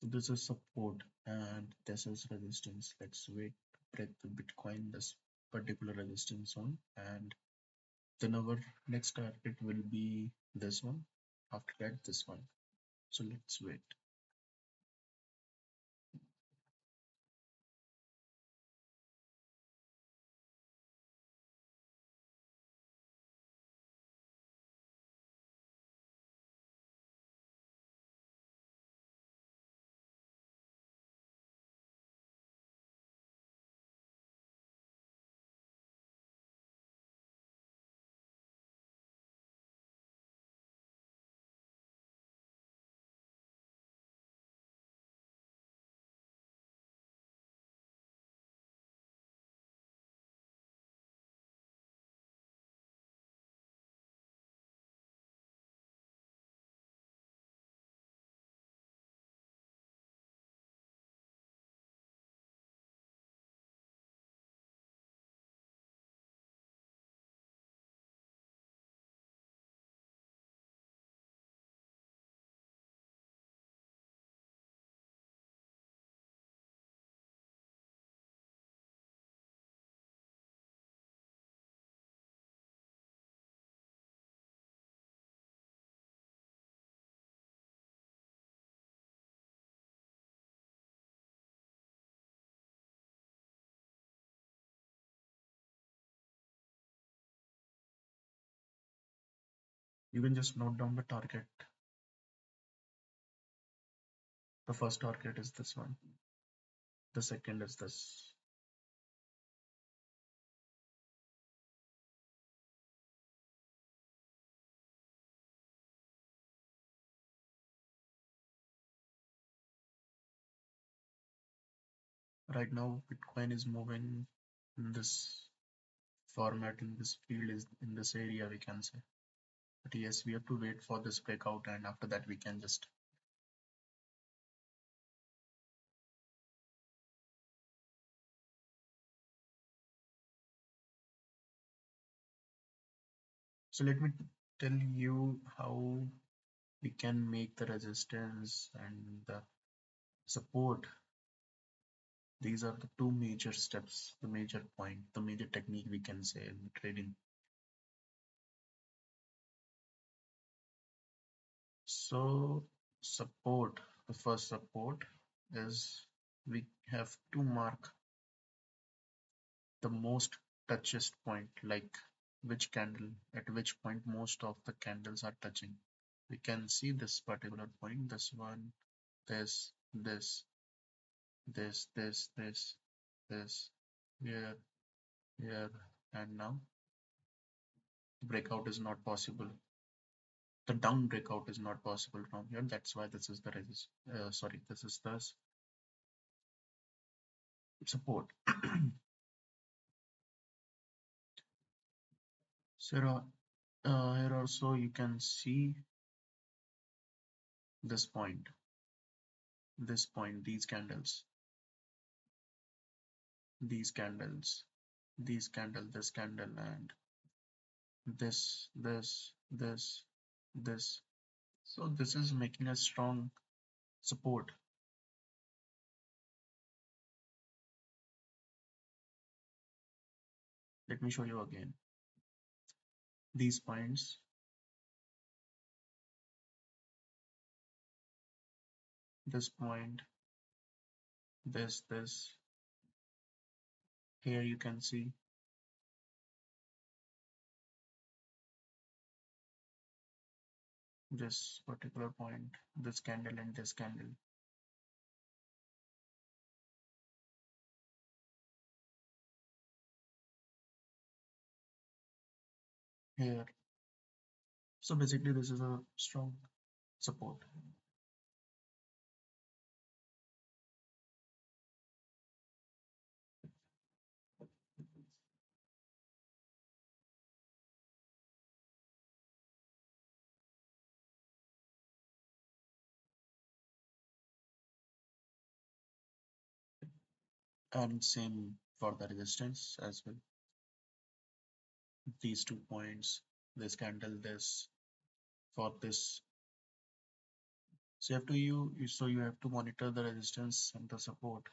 This is support and this is resistance. Let's wait to break the Bitcoin this particular resistance zone, and then our next target will be this one. After that, this one. So let's wait. You can just note down the target. The first target is this one. The second is this. Right now, Bitcoin is moving in this format, in this field, is in this area, we can say. But yes, we have to wait for this breakout, and after that, we can just. So let me tell you how we can make the resistance and the support. These are the two major steps, the major point, the major technique we can say in trading. So support, the first support is we have to mark the most touchiest point, like which candle, at which point most of the candles are touching. We can see this particular point, this one, this, this, here, here, and now breakout is not possible. The down breakout is not possible from here. That's why this is the sorry, this is the support. So here also you can see this point, these candles, these candles, these candle, this candle, and this. So this is making a strong support. Let me show you again. These points, this point, this. Here you can see this particular point, this candle and this candle. Here. So basically this is a strong support. And same for the resistance as well. These 2 points, this candle, this, for this So you have to monitor the resistance and the support.